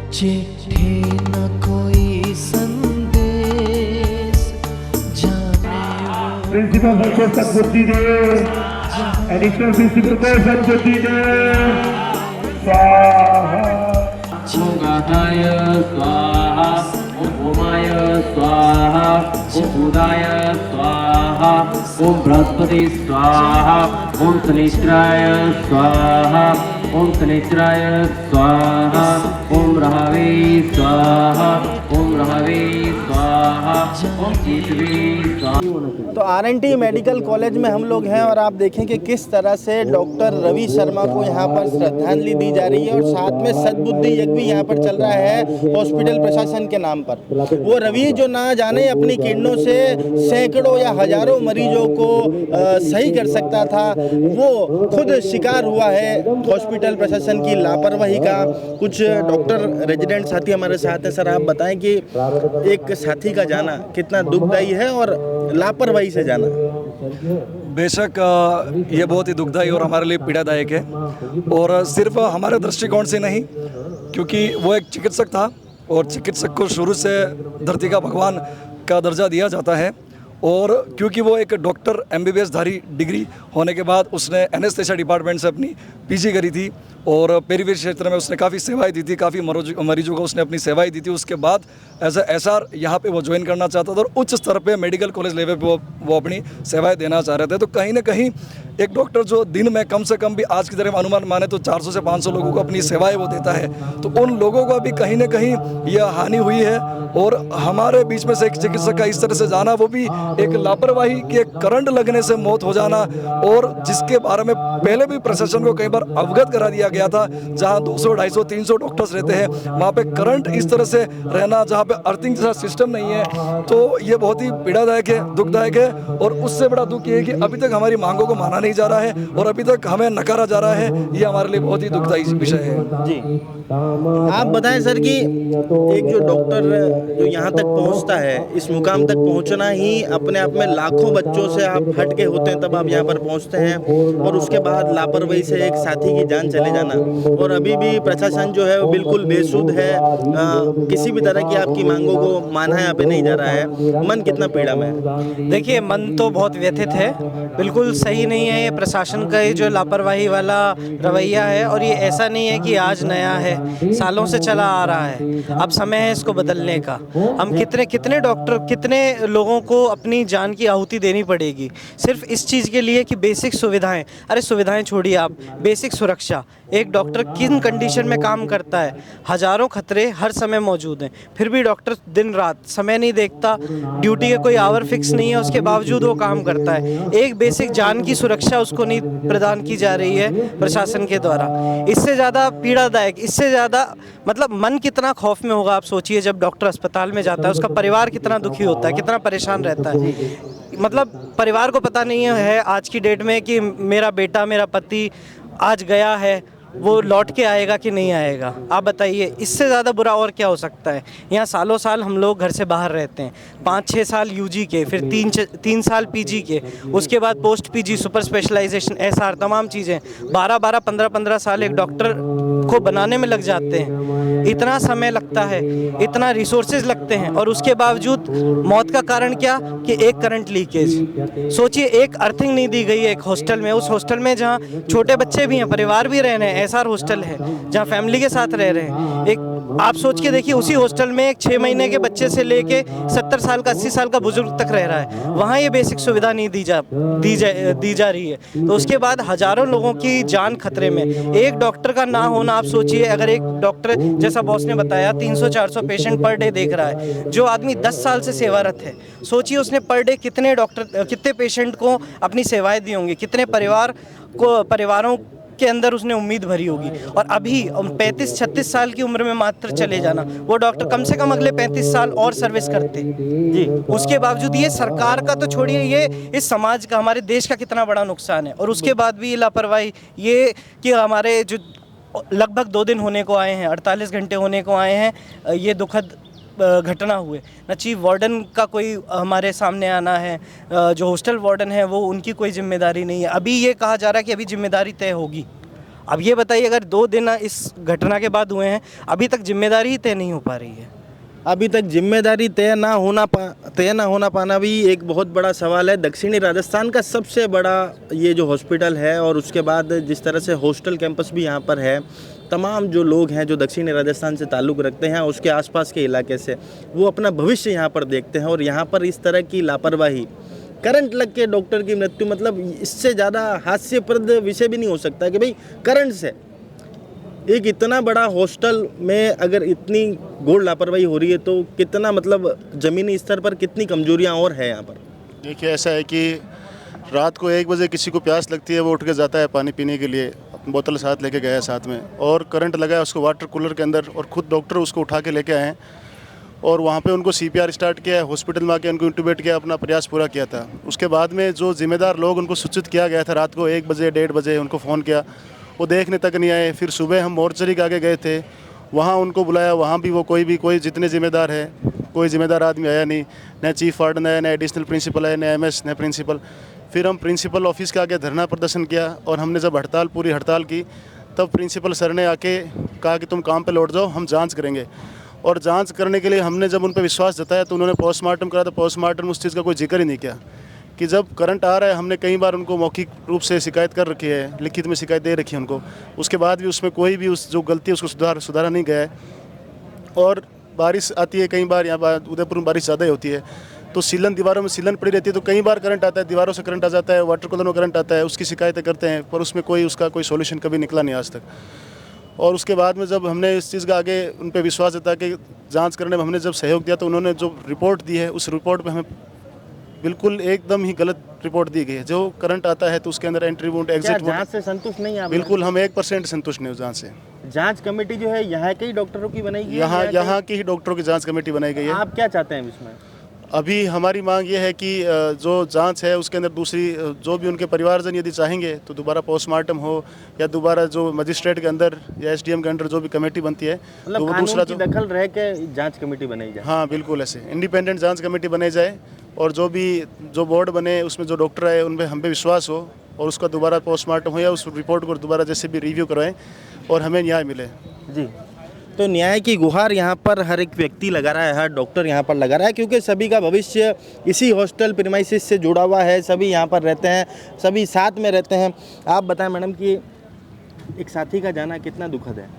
चिट्ठी न कोई संदेश जाने प्रिंसिपल सर को सद्बुद्धि दे, एडिशनल प्रिंसिपल को सद्बुद्धि दे। स्वाहा। ओम गाथाय स्वाहा, ओम भूमाय स्वाहा, ओम बुधाय स्वाहा, ओम बृहस्पति स्वाहा, ओम शनिश्चराय स्वाहा, ओम शनिश्चराय स्वाहा, ओम रहवे स्वाहा, ओम रहवे स्वाहा, ओम केशवे स्वाहा। तो आरएनटी मेडिकल कॉलेज में हम लोग हैं और आप देखें कि किस तरह से डॉक्टर रवि शर्मा को यहाँ पर श्रद्धांजलि दी जा रही है और साथ में सद्बुद्धि यज्ञ भी यहाँ पर चल रहा है हॉस्पिटल प्रशासन के नाम पर। वो रवि जो ना जाने अपनी किरणों से सैकड़ों या हजारों मरीजों को सही कर सकता था, वो खुद शिकार हुआ है हॉस्पिटल प्रशासन की लापरवाही का। कुछ डॉक्टर रेजिडेंट साथी हमारे साथ हैं। सर, आप बताएं कि एक साथी का जाना कितना दुखदायी है और लापरवाही से जाना। बेशक ये बहुत ही दुखदायी और हमारे लिए पीड़ादायक है, और सिर्फ हमारे दृष्टिकोण से नहीं, क्योंकि वो एक चिकित्सक था और चिकित्सक को शुरू से धरती का भगवान का दर्जा दिया जाता है। और क्योंकि वो एक डॉक्टर MBBS धारी डिग्री होने के बाद उसने एनेस्थेसिया डिपार्टमेंट से अपनी PG करी थी और पेरीफेरी क्षेत्र में उसने काफ़ी सेवाएं दी थी, काफ़ी मरीजों को उसने अपनी सेवाएं दी थी। उसके बाद एज SR यहाँ पे वो ज्वाइन करना चाहता था और उच्च स्तर पे मेडिकल कॉलेज लेवल पे वो अपनी सेवाएं देना चाह रहे थे। तो कहीं ना कहीं एक डॉक्टर जो दिन में कम से कम भी आज की तरह अनुमान माने तो 400 से 500 लोगों को अपनी सेवाएं वो देता है, तो उन लोगों को भी कहीं ना कहीं यह हानि हुई है। और हमारे बीच में से एक चिकित्सक का इस तरह से जाना, वो भी एक लापरवाही के करंट लगने से मौत हो जाना, और जिसके बारे में पहले भी प्रशासन को कई बार अवगत करा दिया गया था। जहां 200, 250, 300 डॉक्टर्स रहते हैं, वहां पे करंट इस तरह से रहना, जहां पे अर्थिंग जैसा सिस्टम नहीं है, तो ये बहुत ही पीड़ादायक है, दुखदायक है। और उससे बड़ा दुख ये है कि अभी तक हमारी मांगों को माना नहीं जा रहा है और अभी तक हमें नकारा जा रहा है। ये हमारे लिए बहुत ही दुखदायी विषय है। जी, आप बताएं सर कि एक जो डॉक्टर जो यहाँ तक पहुँचता है, इस मुकाम तक पहुँचना ही अपने आप में लाखों बच्चों से आप हट के होते हैं, तब आप यहाँ पर पहुँचते हैं, और उसके बाद लापरवाही से एक साथी की जान चले जाना। और अभी भी प्रशासन जो है वो बिल्कुल बेसुध है, किसी भी तरह की आपकी मांगों को माना यहाँ पे नहीं जा रहा है। मन कितना पीड़ा में है। देखिए, मन तो बहुत व्यथित है, बिल्कुल सही नहीं है ये प्रशासन का ये जो लापरवाही वाला रवैया है। और ये ऐसा नहीं है कि आज नया है, सालों से चला आ रहा है। अब समय है इसको बदलने का। हम कितने डॉक्टर, कितने लोगों को अपनी जान की आहुति देनी पड़ेगी सिर्फ इस चीज़ के लिए कि बेसिक सुविधाएं। अरे सुविधाएं छोड़िए आप, बेसिक सुरक्षा। एक डॉक्टर किन कंडीशन में काम करता है, हजारों खतरे हर समय मौजूद हैं, फिर भी डॉक्टर दिन रात समय नहीं देखता, ड्यूटी के कोई आवर फिक्स नहीं है, उसके बावजूद वो काम करता है। एक बेसिक जान की सुरक्षा उसको नहीं प्रदान की जा रही है प्रशासन के द्वारा। इससे ज़्यादा पीड़ादायक, इससे ज़्यादा मतलब मन कितना खौफ में होगा आप सोचिए। जब डॉक्टर अस्पताल में जाता है, उसका परिवार कितना दुखी होता है, कितना परेशान रहता है। मतलब परिवार को पता नहीं है आज की डेट में कि मेरा बेटा, मेरा पति आज गया है, वो लौट के आएगा कि नहीं आएगा। आप बताइए, इससे ज़्यादा बुरा और क्या हो सकता है। यहाँ सालों साल हम लोग घर से बाहर रहते हैं, 5-6 साल UG के, फिर 3 साल PG के, उसके बाद post PG, super specialisation, SR, तमाम चीज़ें 12-12, 15-15 साल एक डॉक्टर को बनाने में लग जाते हैं। इतना समय लगता है, इतना रिसोर्सेज लगते हैं, और उसके बावजूद मौत का कारण क्या कि एक करंट लीकेज। सोचिए, एक अर्थिंग नहीं दी गई है एक हॉस्टल में, उस हॉस्टल में जहाँ छोटे बच्चे भी हैं, परिवार भी रह रहे हैं। SR हॉस्टल है जहाँ फैमिली के साथ रह रहे हैं। एक आप सोच के देखिए, उसी हॉस्टल में एक 6 महीने के बच्चे से लेके 70 साल का, 80 साल का बुजुर्ग तक रह रहा है। वहाँ ये बेसिक सुविधा नहीं दी जा रही है, तो उसके बाद हजारों लोगों की जान खतरे में। एक डॉक्टर का ना होना, आप सोचिए, अगर एक डॉक्टर, जैसा बॉस ने बताया, 300-400 पेशेंट पर डे देख रहा है, जो आदमी 10 साल से सेवारत है, सोचिए उसने पर डे कितने पेशेंट को अपनी सेवाएं दी होंगी, कितने परिवारों के अंदर उसने उम्मीद भरी होगी। और अभी 35-36 साल की उम्र में मात्र चले जाना, वो डॉक्टर कम से कम अगले 35 साल और सर्विस करते जी। उसके बावजूद ये सरकार का तो छोड़िए, ये इस समाज का, हमारे देश का कितना बड़ा नुकसान है। और उसके बाद भी ये लापरवाही, ये कि हमारे जो लगभग 2 दिन होने को आए हैं, 48 घंटे होने को आए हैं, ये दुखद घटना हुए न। चीफ वार्डन का कोई हमारे सामने आना है, जो हॉस्टल वार्डन है वो, उनकी कोई जिम्मेदारी नहीं है। अभी ये कहा जा रहा है कि अभी जिम्मेदारी तय होगी। अब ये बताइए, अगर 2 दिन इस घटना के बाद हुए हैं, अभी तक जिम्मेदारी ही तय नहीं हो पा रही है। अभी तक जिम्मेदारी तय ना होना पाना भी एक बहुत बड़ा सवाल है। दक्षिणी राजस्थान का सबसे बड़ा ये जो हॉस्पिटल है, और उसके बाद जिस तरह से हॉस्टल कैंपस भी यहाँ पर है, तमाम जो लोग हैं जो दक्षिणी राजस्थान से ताल्लुक़ रखते हैं, उसके आसपास के इलाके से, वो अपना भविष्य यहाँ पर देखते हैं। और यहाँ पर इस तरह की लापरवाही, करंट लग के डॉक्टर की मृत्यु, मतलब इससे ज़्यादा हास्यप्रद विषय भी नहीं हो सकता कि भाई करंट से एक इतना बड़ा हॉस्टल में अगर इतनी घोर लापरवाही हो रही है, तो कितना मतलब ज़मीनी स्तर पर कितनी कमजोरियां और है यहाँ पर। देखिए, ऐसा है कि रात को 1 बजे किसी को प्यास लगती है, वो उठ के जाता है पानी पीने के लिए, बोतल साथ लेके गया है साथ में, और करंट लगा है उसको वाटर कूलर के अंदर, और खुद डॉक्टर उसको उठा के लेके आए हैं, और वहाँ पे उनको CPR स्टार्ट किया है, हॉस्पिटल में आके उनको इंटूबेट किया, अपना प्रयास पूरा किया था। उसके बाद में जो जिम्मेदार लोग, उनको सूचित किया गया था रात को 1 बजे 1:30 बजे उनको फ़ोन किया, वो देखने तक नहीं आए। फिर सुबह हम मोर्चरी के आगे गए थे, वहाँ उनको बुलाया, वहाँ भी वो कोई जितने जिम्मेदार है, कोई जिम्मेदार आदमी आया नहीं, न चीफ वार्डन आया, न एडिशनल प्रिंसिपल आया, न MS, न प्रिंसिपल। फिर हम प्रिंसिपल ऑफिस के आगे धरना प्रदर्शन किया, और हमने जब पूरी हड़ताल की, तब प्रिंसिपल सर ने आके कहा कि तुम काम पे लौट जाओ, हम जांच करेंगे। और जांच करने के लिए हमने जब उन पर विश्वास जताया, तो उन्होंने पोस्टमार्टम करा, तो पोस्टमार्टम उस चीज़ का कोई जिक्र ही नहीं किया कि जब करंट आ रहा है। हमने कई बार उनको मौखिक रूप से शिकायत कर रखी है, लिखित में शिकायत दे रखी है उनको, उसके बाद भी उसमें कोई भी उस जो गलती है उसको सुधारा नहीं गया है। और बारिश आती है, कई बार यहाँ उदयपुर में बारिश ज़्यादा ही होती है, तो सीलन, दीवारों में सीलन पड़ी रहती है, तो कई बार करंट आता है, दीवारों से करंट आ जाता है, वाटर कूलर में करंट आता है, उसकी शिकायतें करते हैं, पर उसमें उसका कोई सोल्यूशन कभी निकला नहीं आज तक। और उसके बाद में जब हमने इस चीज़ का आगे उन पर विश्वास जता कि जांच करने में हमने जब सहयोग दिया, तो उन्होंने जो रिपोर्ट दी है, उस रिपोर्ट में हमें बिल्कुल एकदम ही गलत रिपोर्ट दी गई है। जो करंट आता है तो उसके अंदर एंट्री वुंड, एग्जिट वुंड। जांच से संतुष्ट नहीं आप? बिल्कुल, हम 1% संतुष्ट नहीं उस जांच से। जांच कमेटी जो है यहाँ के ही डॉक्टरों की बनाई गई है? यहाँ की ही डॉक्टरों की जांच कमेटी बनाई गई है। आप क्या चाहते हैं इसमें? अभी हमारी मांग ये है कि जो जांच है उसके अंदर दूसरी, जो भी उनके परिवारजन यदि चाहेंगे तो दोबारा पोस्टमार्टम हो, या दोबारा जो मजिस्ट्रेट के अंदर या SDM के अंदर जो भी कमेटी बनती है, मतलब वो दूसरा जो दखल रह के जांच कमेटी बनाई जाए। हाँ बिल्कुल, ऐसे इंडिपेंडेंट जांच कमेटी बनाई जाए, और जो बोर्ड बने उसमें जो डॉक्टर आए उन पर हम पे विश्वास हो, और उसका दोबारा पोस्टमार्टम हो, या उस रिपोर्ट को दोबारा जैसे भी रिव्यू करवाएं, और हमें न्याय मिले। जी, तो न्याय की गुहार यहाँ पर हर एक व्यक्ति लगा रहा है, हर डॉक्टर यहाँ पर लगा रहा है, क्योंकि सभी का भविष्य इसी हॉस्टल प्रीमाइसिस से जुड़ा हुआ है। सभी यहाँ पर रहते हैं, सभी साथ में रहते हैं। आप बताएं मैडम कि एक साथी का जाना कितना दुखद है?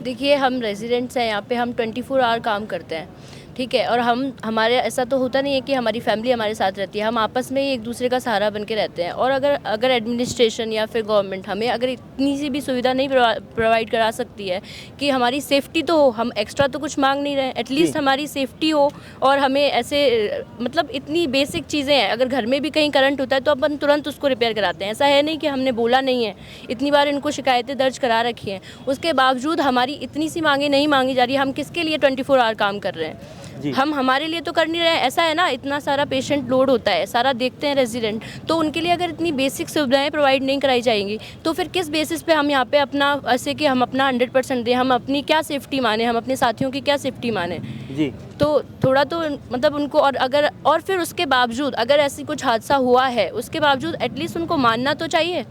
देखिए, हम रेजिडेंट्स हैं यहाँ पे, हम 24 आवर काम करते हैं, ठीक है, और हमारे ऐसा तो होता नहीं है कि हमारी फैमिली हमारे साथ रहती है, हम आपस में ही एक दूसरे का सहारा बन के रहते हैं। और अगर एडमिनिस्ट्रेशन या फिर गवर्नमेंट हमें अगर इतनी सी भी सुविधा नहीं प्रोवाइड करा सकती है कि हमारी सेफ्टी तो हो, हम एक्स्ट्रा तो कुछ मांग नहीं रहे, एटलीस्ट हमारी सेफ्टी हो, और हमें ऐसे मतलब इतनी बेसिक चीज़ें हैं। अगर घर में भी कहीं करंट होता है तो अपन तुरंत उसको रिपेयर कराते हैं, ऐसा है नहीं कि हमने बोला नहीं है, इतनी बार इनको शिकायतें दर्ज करा रखी हैं, उसके बावजूद हमारी इतनी सी मांगें नहीं मांगी जा रही। हम किसके लिए 24 आवर काम कर रहे हैं? हम हमारे लिए तो कर नहीं रहे हैं। ऐसा है ना, इतना सारा पेशेंट लोड होता है, सारा देखते हैं रेजिडेंट, तो उनके लिए अगर इतनी बेसिक सुविधाएं प्रोवाइड नहीं कराई जाएंगी तो फिर किस बेसिस पे हम यहाँ पे अपना ऐसे कि हम अपना 100% दें? हम अपनी क्या सेफ्टी माने, हम अपने साथियों की क्या सेफ्टी माने? जी, तो थोड़ा तो मतलब उनको, और फिर उसके बावजूद अगर ऐसी कुछ हादसा हुआ है, उसके बावजूद एटलीस्ट उनको मानना तो चाहिए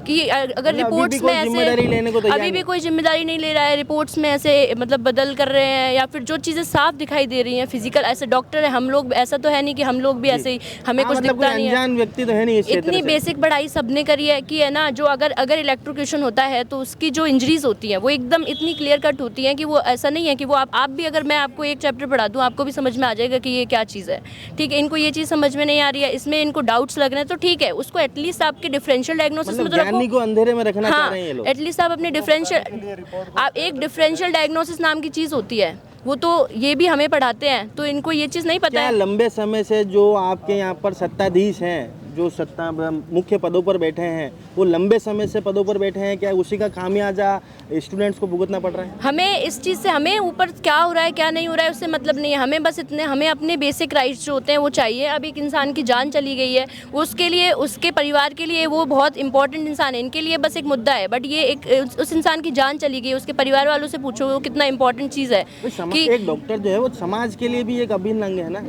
कि अगर रिपोर्ट्स में ऐसे अभी भी कोई जिम्मेदारी नहीं ले रहा है, रिपोर्ट्स में ऐसे मतलब बदल कर रहे हैं, या फिर जो चीज़ें साफ दिखाई दे रही हैं फिजिकल, ऐसे डॉक्टर है हम लोग, ऐसा तो है नहीं कि हम लोग भी ऐसे ही हमें कुछ दिखता नहीं है, व्यक्ति तो है नहीं। इतनी बेसिक पढ़ाई सबने करी है कि है ना, जो अगर इलेक्ट्रोक्यूशन होता है तो उसकी जो इंजरीज होती हैं वो एकदम इतनी क्लियर कट होती हैं कि वो ऐसा नहीं है कि वो आप भी, अगर मैं आपको एक चैप्टर पढ़ा दूँ आपको भी समझ में आ जाएगा कि ये क्या चीज़ है, ठीक है। इनको ये चीज़ समझ में नहीं आ रही है, इसमें इनको डाउट्स लग रहे हैं, तो ठीक है, उसको एटलीस्ट आपके डिफरेंशियल डायग्नोसिस में तो रखो, को अंधेरे में रखना चाह रहे हैं ये लोग। एटलीस्ट आप अपने एक डिफरेंशियल डायग्नोसिस नाम की चीज़ होती है, वो तो ये भी हमें पढ़ाते हैं, तो इनको ये चीज़ नहीं पता है। लंबे समय से जो आपके यहाँ पर सत्ताधीश हैं, जो मुख्य पदों पर बैठे हैं, वो लंबे समय से पदों पर बैठे हैं, क्या उसी का खामियाजा स्टूडेंट्स को भुगतना पड़ रहा है? हमें इस चीज़ से, हमें ऊपर क्या हो रहा है क्या नहीं हो रहा है उससे मतलब नहीं है, हमें बस हमें अपने बेसिक राइट्स जो होते हैं वो चाहिए। अब एक इंसान की जान चली गई है, उसके लिए, उसके परिवार के लिए वो बहुत इंपॉर्टेंट इंसान है, इनके लिए बस एक मुद्दा है, बट ये उस इंसान की जान चली गई, उसके परिवार वालों से पूछो वो कितना इंपॉर्टेंट चीज़ है कि एक डॉक्टर जो है वो समाज के लिए भी एक अभिन्न अंग है ना।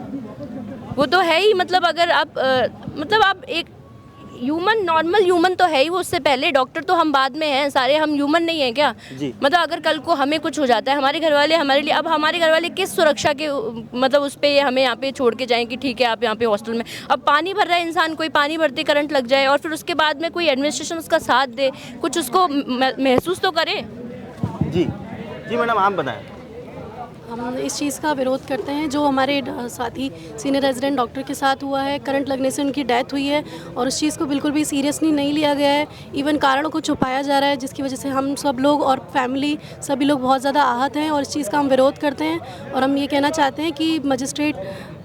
वो तो है ही, मतलब अगर आप ह्यूमन नॉर्मल ह्यूमन तो है ही वो, उससे पहले डॉक्टर तो हम बाद में हैं, सारे हम ह्यूमन नहीं हैं क्या? जी। मतलब अगर कल को हमें कुछ हो जाता है, हमारे घर वाले हमारे लिए, अब हमारे घर वाले किस सुरक्षा के मतलब उस पर हमें यहाँ पे छोड़ के जाएं कि ठीक है आप यहाँ पे हॉस्टल में, अब पानी भर रहा है इंसान, कोई पानी भरते करंट लग जाए और फिर उसके बाद में कोई एडमिनिस्ट्रेशन उसका साथ दे, कुछ उसको महसूस तो करे। जी जी मैडम आप बताएं। हम इस चीज़ का विरोध करते हैं जो हमारे साथी सीनियर रेजिडेंट डॉक्टर के साथ हुआ है, करंट लगने से उनकी डेथ हुई है और उस चीज़ को बिल्कुल भी सीरियसली नहीं लिया गया है। इवन कारणों को छुपाया जा रहा है जिसकी वजह से हम सब लोग और फैमिली सभी लोग बहुत ज़्यादा आहत हैं और इस चीज़ का हम विरोध करते हैं। और हम ये कहना चाहते हैं कि मजिस्ट्रेट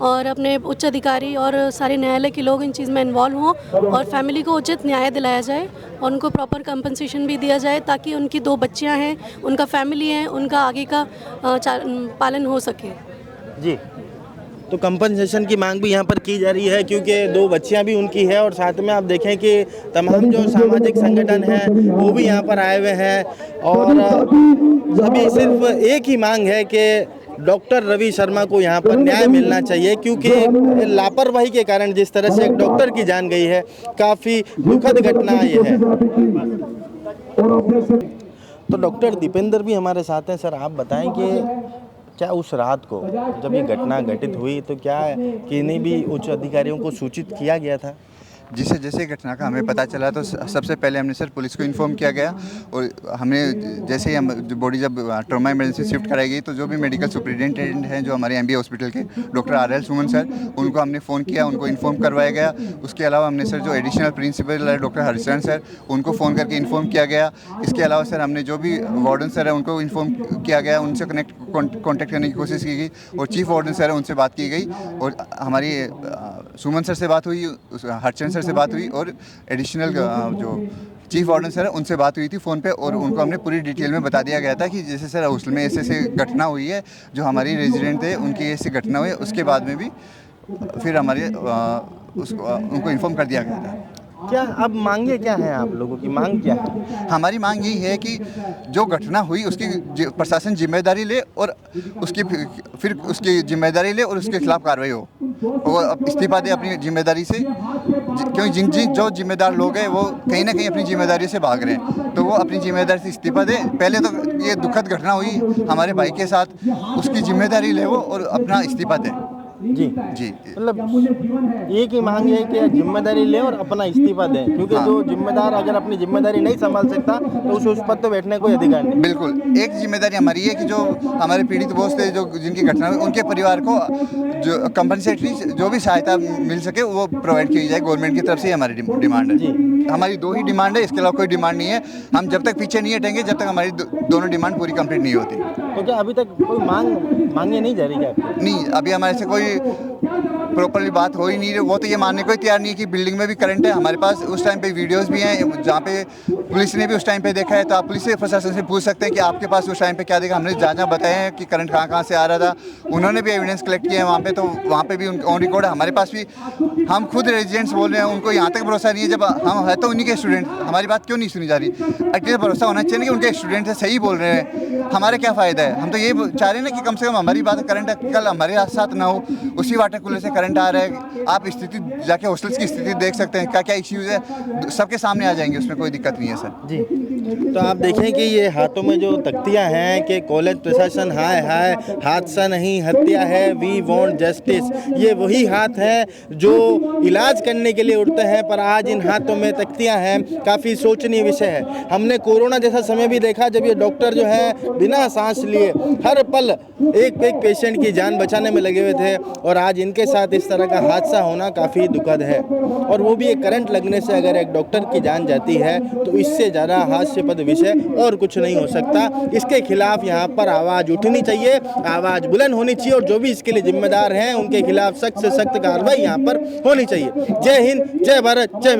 और अपने उच्च अधिकारी और सारे न्यायालय के लोग इन चीज़ में इन्वॉल्व हों और फैमिली को उचित न्याय दिलाया जाए और उनको प्रॉपर कंपनसेशन भी दिया जाए ताकि उनकी 2 बच्चियां हैं, उनका फैमिली है, उनका आगे का पालन हो सके। जी तो कंपनसेशन की मांग भी यहाँ पर की जा रही है क्योंकि 2 बच्चियाँ भी उनकी है और साथ में आप देखें कि तमाम जो सामाजिक संगठन हैं वो भी यहाँ पर आए हुए हैं और अभी सिर्फ एक ही मांग है कि डॉक्टर रवि शर्मा को यहाँ पर न्याय मिलना चाहिए क्योंकि लापरवाही के कारण जिस तरह से एक डॉक्टर की जान गई है, काफ़ी दुखद घटना ये है। तो डॉक्टर दीपेंद्र भी हमारे साथ हैं। सर आप बताएं कि क्या उस रात को जब ये घटना घटित हुई तो क्या किन्हीं भी उच्च अधिकारियों को सूचित किया गया था? जिससे जैसे घटना का हमें पता चला तो सबसे पहले हमने सर पुलिस को इन्फॉर्म किया गया और हमने जैसे ही हम बॉडी जब ट्रॉमा इमरजेंसी शिफ्ट कराई गई तो जो भी मेडिकल सुपरिटेंडेंट हैं जो हमारे MBA हॉस्पिटल के डॉक्टर RL सुमन सर, उनको हमने फ़ोन किया, उनको इन्फॉर्म करवाया गया। उसके अलावा हमने सर जो एडिशनल प्रिंसिपल है डॉक्टर हरिशरण सर, उनको फ़ोन करके इन्फॉर्म किया गया। इसके अलावा सर हमने जो भी वार्डन सर है उनको इन्फॉर्म किया गया, उनसे कॉन्टैक्ट करने की कोशिश की गई और चीफ वार्डन सर है उनसे बात की गई और हमारी सुमन सर से बात हुई, हरिशरण सर से बात हुई और एडिशनल जो चीफ वार्डन सर है उनसे बात हुई थी फ़ोन पे और उनको हमने पूरी डिटेल में बता दिया गया था कि जैसे सर हॉस्टल में ऐसे घटना हुई है, जो हमारी रेजिडेंट थे उनकी ऐसी घटना हुई है। उसके बाद में भी फिर हमारे उनको इन्फॉर्म कर दिया गया था। क्या अब मांगे क्या है आप लोगों की मांग क्या है? हमारी मांग यही है कि जो घटना हुई उसकी प्रशासन जिम्मेदारी ले और उसकी फिर उसकी जिम्मेदारी ले और उसके खिलाफ कार्रवाई हो और इस्तीफा दे अपनी जिम्मेदारी से, क्योंकि जो जिम्मेदार लोग हैं वो कहीं ना कहीं अपनी जिम्मेदारी से भाग रहे हैं, तो वो अपनी जिम्मेदारी से इस्तीफा दे। पहले तो ये दुखद घटना हुई हमारे भाई के साथ, उसकी जिम्मेदारी ले वो और अपना इस्तीफा दे। जी जी मतलब एक ही मांग है कि जिम्मेदारी ले और अपना इस्तीफा दें क्योंकि हाँ। जो जिम्मेदार अगर अपनी जिम्मेदारी नहीं संभाल सकता तो उस पद पर बैठने कोई अधिकार नहीं। बिल्कुल एक जिम्मेदारी हमारी है कि जो हमारे पीड़ित दोस्त थे जो जिनकी घटना हुई उनके परिवार को जो कंपनसेटरी जो भी सहायता मिल सके वो प्रोवाइड की जाए गवर्नमेंट की तरफ से। हमारी डिमांड है, हमारी 2 ही डिमांड है, इसके अलावा कोई डिमांड नहीं है। हम जब तक पीछे नहीं हटेंगे जब तक हमारी दोनों डिमांड पूरी कंप्लीट नहीं होती। तो क्या अभी तक कोई मांगे नहीं जा रही क्या? नहीं, अभी हमारे से कोई प्रॉपरली बात हो ही नहीं रही। वो तो ये मानने को ही तैयार नहीं है कि बिल्डिंग में भी करंट है। हमारे पास उस टाइम पे वीडियोस भी हैं जहाँ पे पुलिस ने भी उस टाइम पे देखा है, तो आप पुलिस से प्रशासन से पूछ सकते हैं कि आपके पास उस टाइम पे क्या देखा। हमने जहाँ बताए हैं कि करंट कहाँ से आ रहा था, उन्होंने भी एविडेंस कलेक्ट किया है वहाँ पे, तो वहाँ पे भी ऑन रिकॉर्ड है। हमारे पास भी हम खुद रेजिडेंट्स बोल रहे हैं, उनको यहाँ तक भरोसा नहीं है। जब हम है तो उन्हीं के स्टूडेंट, हमारी बात क्यों नहीं सुनी जा रही? एटलीस्ट भरोसा होना चाहिए कि उनके स्टूडेंट है, सही बोल रहे हैं, हमारे क्या फ़ायदा है। हम तो ये चाह रहे हैं ना कि कम से कम हमारी बात करंट कल हमारे साथ ना हो। उसी वाटर कूलर से करंट आ रहा है, आप स्थिति जाके हॉस्टल्स की स्थिति देख सकते हैं, क्या क्या इश्यूज़ है, सबके सामने आ जाएंगे, उसमें कोई दिक्कत नहीं है सर। जी तो आप देखें कि ये हाथों में जो तख्तियां हैं कि कॉलेज प्रशासन हाय हाय हादसा नहीं हत्या है, वी वांट जस्टिस, ये वही हाथ हैं जो इलाज करने के लिए उठते हैं, पर आज इन हाथों में तख्तियां हैं। काफ़ी सोचनीय विषय है। हमने कोरोना जैसा समय भी देखा जब ये डॉक्टर जो है बिना सांस लिए हर पल एक पेशेंट की जान बचाने में लगे हुए थे, और आज इनके साथ इस तरह का हादसा होना काफ़ी दुखद है। और वो भी एक करंट लगने से अगर एक डॉक्टर की जान जाती है तो इससे ज़्यादा हास्यास्पद विषय और कुछ नहीं हो सकता। इसके खिलाफ यहाँ पर आवाज़ उठनी चाहिए, आवाज़ बुलंद होनी चाहिए, और जो भी इसके लिए जिम्मेदार हैं उनके खिलाफ सख्त से सख्त कार्रवाई यहाँ पर होनी चाहिए। जय हिंद, जय भारत, जय